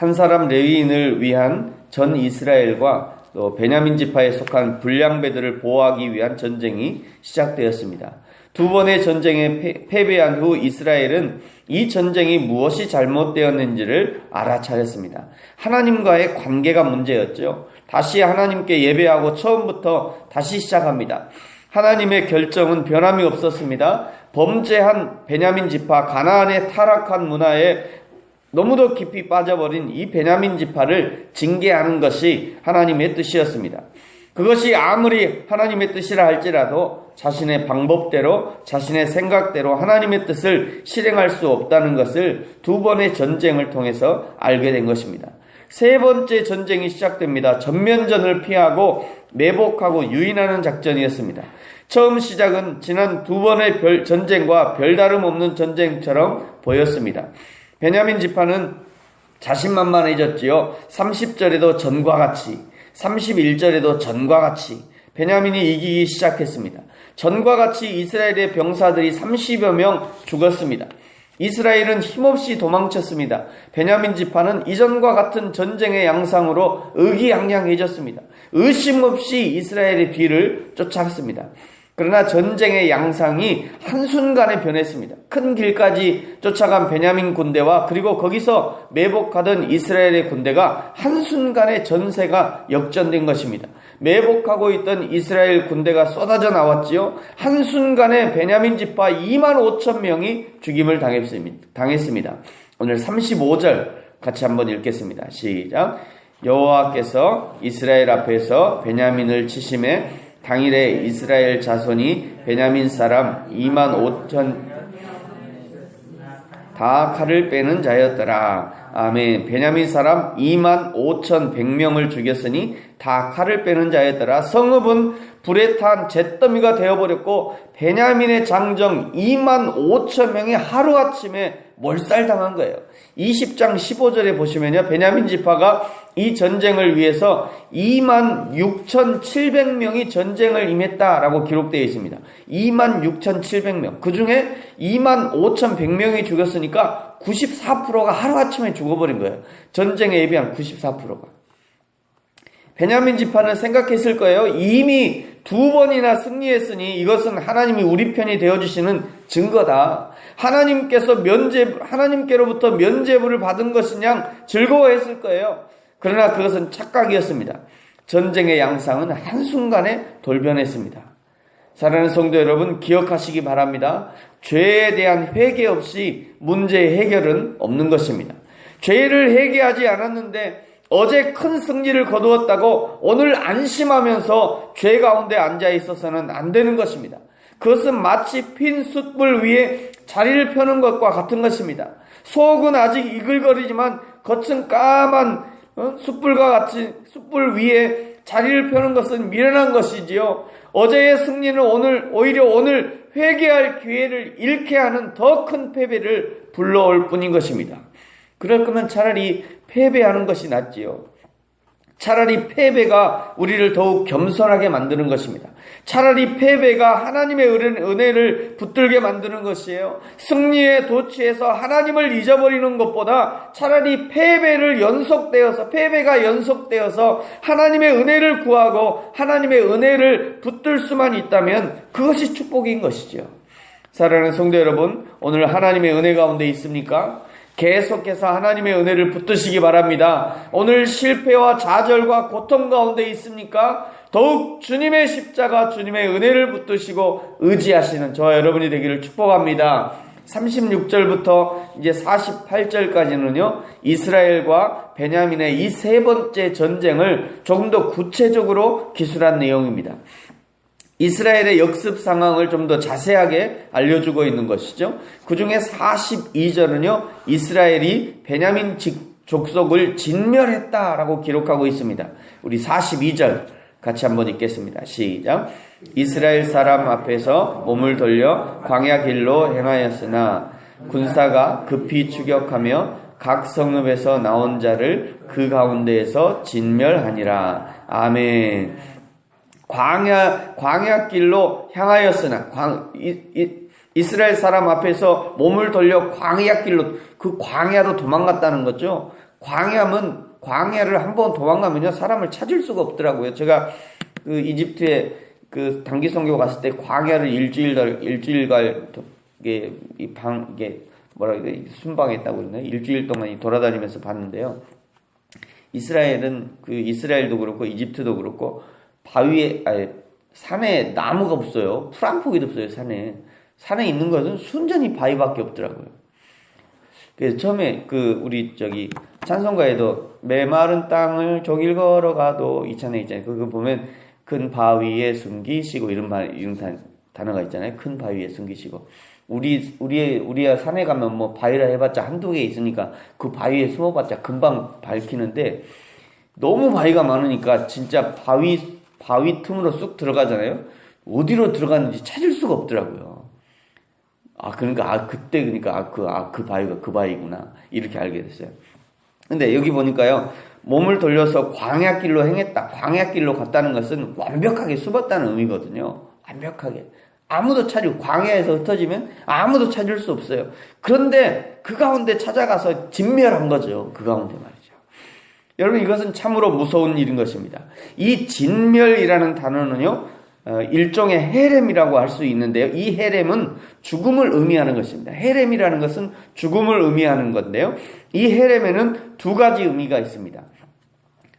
한 사람 레위인을 위한 전 이스라엘과 또 베냐민 지파에 속한 불량배들을 보호하기 위한 전쟁이 시작되었습니다. 두 번의 전쟁에 패배한 후 이스라엘은 이 전쟁이 무엇이 잘못되었는지를 알아차렸습니다. 하나님과의 관계가 문제였죠. 다시 하나님께 예배하고 처음부터 다시 시작합니다. 하나님의 결정은 변함이 없었습니다. 범죄한 베냐민 지파, 가나안의 타락한 문화에 너무도 깊이 빠져버린 이 베냐민 지파를 징계하는 것이 하나님의 뜻이었습니다. 그것이 아무리 하나님의 뜻이라 할지라도 자신의 방법대로, 자신의 생각대로 하나님의 뜻을 실행할 수 없다는 것을 두 번의 전쟁을 통해서 알게 된 것입니다. 세 번째 전쟁이 시작됩니다. 전면전을 피하고 매복하고 유인하는 작전이었습니다. 처음 시작은 지난 두 번의 전쟁과 별다름 없는 전쟁처럼 보였습니다. 베냐민 지파는 자신만만해졌지요. 30절에도 전과 같이, 31절에도 전과 같이 베냐민이 이기기 시작했습니다. 전과 같이 이스라엘의 병사들이 30여 명 죽었습니다. 이스라엘은 힘없이 도망쳤습니다. 베냐민 지파는 이전과 같은 전쟁의 양상으로 의기양양해졌습니다. 의심 없이 이스라엘의 뒤를 쫓아갔습니다. 그러나 전쟁의 양상이 한순간에 변했습니다. 큰 길까지 쫓아간 베냐민 군대와 그리고 거기서 매복하던 이스라엘의 군대가 한순간에 전세가 역전된 것입니다. 매복하고 있던 이스라엘 군대가 쏟아져 나왔지요. 한순간에 베냐민 지파 2만 5천 명이 죽임을 당했습니다. 오늘 35절 같이 한번 읽겠습니다. 시작. 여호와께서 이스라엘 앞에서 베냐민을 치심에 당일에 이스라엘 자손이 베냐민 사람 2만 5천 다 칼을 빼는 자였더라. 아멘. 베냐민 사람 2만 5천 100명을 죽였으니 다 칼을 빼는 자였더라. 성읍은 불에 탄 잿더미가 되어버렸고 베냐민의 장정 2만 5천 명이 하루아침에 몰살당한 거예요. 20장 15절에 보시면요, 베냐민 지파가 이 전쟁을 위해서 2만 6,700명이 전쟁을 임했다라고 기록되어 있습니다. 2만 6,700명. 그 중에 2만 5,100명이 죽었으니까 94%가 하루아침에 죽어버린 거예요. 전쟁에 예비한 94%가. 베냐민 지파는 생각했을 거예요. 이미 두 번이나 승리했으니 이것은 하나님이 우리 편이 되어주시는 증거다. 하나님께로부터 면죄부를 받은 것이냐 즐거워했을 거예요. 그러나 그것은 착각이었습니다. 전쟁의 양상은 한순간에 돌변했습니다. 사랑하는 성도 여러분, 기억하시기 바랍니다. 죄에 대한 회개 없이 문제의 해결은 없는 것입니다. 죄를 회개하지 않았는데 어제 큰 승리를 거두었다고 오늘 안심하면서 죄 가운데 앉아 있어서는 안 되는 것입니다. 그것은 마치 핀 숯불 위에 자리를 펴는 것과 같은 것입니다. 속은 아직 이글거리지만 겉은 까만 숯불과 같이 숯불 위에 자리를 펴는 것은 미련한 것이지요. 어제의 승리는 오히려 오늘 회개할 기회를 잃게 하는 더 큰 패배를 불러올 뿐인 것입니다. 그럴 거면 차라리 패배하는 것이 낫지요. 차라리 패배가 우리를 더욱 겸손하게 만드는 것입니다. 차라리 패배가 하나님의 은혜를 붙들게 만드는 것이에요. 승리에 도취해서 하나님을 잊어버리는 것보다 차라리 패배가 연속되어서 하나님의 은혜를 구하고 하나님의 은혜를 붙들 수만 있다면 그것이 축복인 것이죠. 사랑하는 성도 여러분, 오늘 하나님의 은혜 가운데 있습니까? 계속해서 하나님의 은혜를 붙드시기 바랍니다. 오늘 실패와 좌절과 고통 가운데 있습니까? 더욱 주님의 십자가, 주님의 은혜를 붙드시고 의지하시는 저와 여러분이 되기를 축복합니다. 36절부터 이제 48절까지는요, 이스라엘과 베냐민의 이 세 번째 전쟁을 조금 더 구체적으로 기술한 내용입니다. 이스라엘의 역습 상황을 좀 더 자세하게 알려주고 있는 것이죠. 그 중에 42절은요, 이스라엘이 베냐민 족속을 진멸했다라고 기록하고 있습니다. 우리 42절 같이 한번 읽겠습니다. 시작. 이스라엘 사람 앞에서 몸을 돌려 광야 길로 행하였으나 군사가 급히 추격하며 각 성읍에서 나온 자를 그 가운데에서 진멸하니라. 아멘. 광야길로 향하였으나 이스라엘 사람 앞에서 몸을 돌려 광야길로, 그 광야로 도망갔다는 거죠. 광야를 한번 도망가면요, 사람을 찾을 수가 없더라고요. 제가 그 이집트에 그 단기 선교 갔을 때 광야를 일주일간 이게 뭐라 그래, 순방했다고 그러나요? 일주일 동안 돌아다니면서 봤는데요. 이스라엘도 그렇고 이집트도 그렇고 산에 나무가 없어요. 풀 한 포기도 없어요. 산에 있는 것은 순전히 바위밖에 없더라고요. 그래서 처음에 우리 찬송가에도 메마른 땅을 종일 걸어가도 이 찬에 있잖아요. 그거 보면 큰 바위에 숨기시고 이런 단어가 있잖아요. 큰 바위에 숨기시고. 우리야 산에 가면 뭐 바위라 해봤자 한두 개 있으니까 그 바위에 숨어봤자 금방 밝히는데, 너무 바위가 많으니까 진짜 바위 틈으로 쑥 들어가잖아요. 어디로 들어갔는지 찾을 수가 없더라고요. 그 바위가 그 바위구나, 이렇게 알게 됐어요. 근데 여기 보니까요, 몸을 돌려서 광야길로 행했다. 광야길로 갔다는 것은 완벽하게 숨었다는 의미거든요. 완벽하게. 광야에서 흩어지면 아무도 찾을 수 없어요. 그런데 그 가운데 찾아가서 진멸한 거죠. 그 가운데 말이죠. 여러분, 이것은 참으로 무서운 일인 것입니다. 이 진멸이라는 단어는요, 일종의 헤렘이라고 할 수 있는데요. 이 헤렘은 죽음을 의미하는 것입니다. 헤렘이라는 것은 죽음을 의미하는 건데요. 이 헤렘에는 두 가지 의미가 있습니다.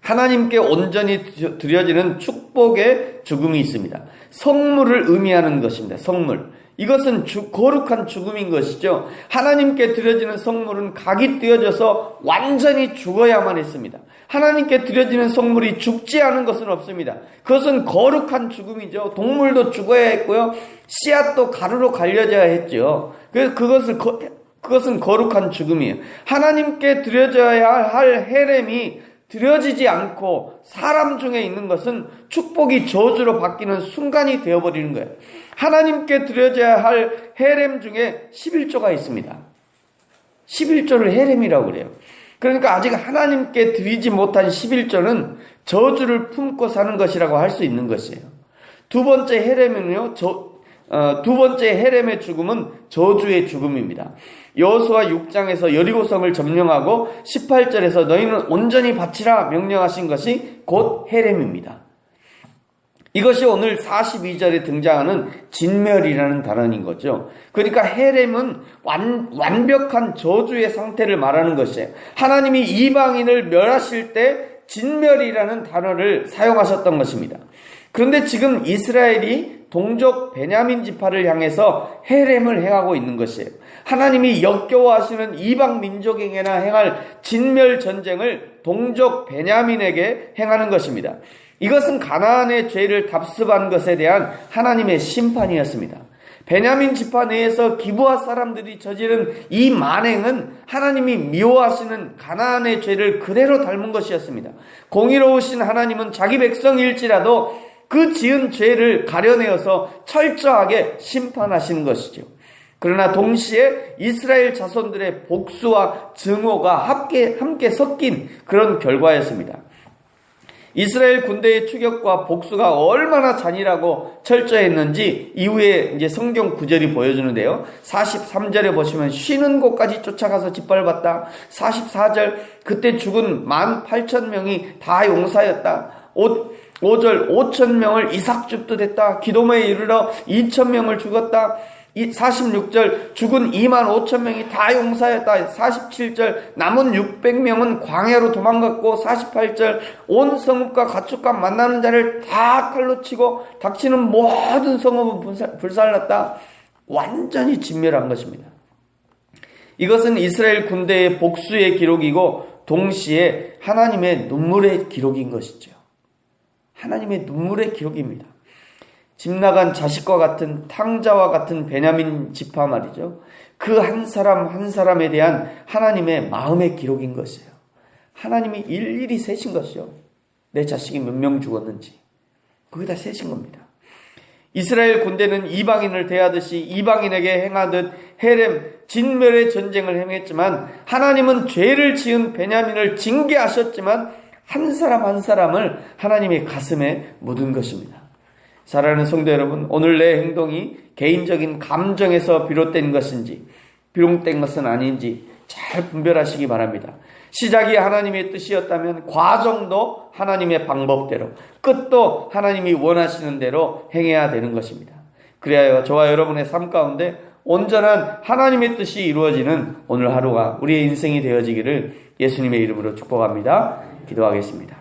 하나님께 온전히 드려지는 축복의 죽음이 있습니다. 성물을 의미하는 것입니다. 성물. 이것은 거룩한 죽음인 것이죠. 하나님께 드려지는 성물은 각이 떼어져서 완전히 죽어야만 했습니다. 하나님께 드려지는 성물이 죽지 않은 것은 없습니다. 그것은 거룩한 죽음이죠. 동물도 죽어야 했고요. 씨앗도 가루로 갈려져야 했죠. 그래서 그것은 거룩한 죽음이에요. 하나님께 드려져야 할 헤렘이 드려지지 않고 사람 중에 있는 것은 축복이 저주로 바뀌는 순간이 되어버리는 거예요. 하나님께 드려져야 할 헤렘 중에 11조가 있습니다. 11조를 헤렘이라고 그래요. 그러니까 아직 하나님께 드리지 못한 11조는 저주를 품고 사는 것이라고 할 수 있는 것이에요. 두 번째 헤렘의 죽음은 저주의 죽음입니다. 여호수아 6장에서 여리고성을 점령하고 18절에서 너희는 온전히 바치라 명령하신 것이 곧 헤렘입니다. 이것이 오늘 42절에 등장하는 진멸이라는 단어인 거죠. 그러니까 헤렘은 완벽한 저주의 상태를 말하는 것이에요. 하나님이 이방인을 멸하실 때 진멸이라는 단어를 사용하셨던 것입니다. 그런데 지금 이스라엘이 동족 베냐민 지파를 향해서 헤렘을 행하고 있는 것이에요. 하나님이 역겨워하시는 이방 민족에게나 행할 진멸 전쟁을 동족 베냐민에게 행하는 것입니다. 이것은 가나안의 죄를 답습한 것에 대한 하나님의 심판이었습니다. 베냐민 지파 내에서 기브아 사람들이 저지른 이 만행은 하나님이 미워하시는 가나안의 죄를 그대로 닮은 것이었습니다. 공의로우신 하나님은 자기 백성일지라도 그 지은 죄를 가려내어서 철저하게 심판하시는 것이죠. 그러나 동시에 이스라엘 자손들의 복수와 증오가 함께 섞인 그런 결과였습니다. 이스라엘 군대의 추격과 복수가 얼마나 잔인하고 철저했는지 이후에 이제 성경 구절이 보여주는데요. 43절에 보시면 쉬는 곳까지 쫓아가서 짓밟았다. 44절 그때 죽은 18,000명이 다 용사였다. 5절 5,000명을 이삭줍도 됐다. 기도모에 이르러 2,000명을 죽었다. 46절 죽은 25,000명이 다 용사였다. 47절 남은 600명은 광야로 도망갔고 48절 온 성읍과 가축과 만나는 자를 다 칼로 치고 닥치는 모든 성읍은 불살랐다. 완전히 진멸한 것입니다. 이것은 이스라엘 군대의 복수의 기록이고 동시에 하나님의 눈물의 기록인 것이죠. 하나님의 눈물의 기록입니다. 집 나간 자식과 같은 탕자와 같은 베냐민 지파 말이죠. 그 한 사람 한 사람에 대한 하나님의 마음의 기록인 것이에요. 하나님이 일일이 세신 것이죠. 내 자식이 몇 명 죽었는지 거기다 세신 겁니다. 이스라엘 군대는 이방인을 대하듯이 이방인에게 행하듯 헤렘 진멸의 전쟁을 행했지만 하나님은 죄를 지은 베냐민을 징계하셨지만 한 사람 한 사람을 하나님의 가슴에 묻은 것입니다. 사랑하는 성도 여러분, 오늘 내 행동이 개인적인 감정에서 비롯된 것인지 비롯된 것은 아닌지 잘 분별하시기 바랍니다. 시작이 하나님의 뜻이었다면 과정도 하나님의 방법대로, 끝도 하나님이 원하시는 대로 행해야 되는 것입니다. 그래야 저와 여러분의 삶 가운데 온전한 하나님의 뜻이 이루어지는 오늘 하루가 우리의 인생이 되어지기를 예수님의 이름으로 축복합니다. 기도하겠습니다.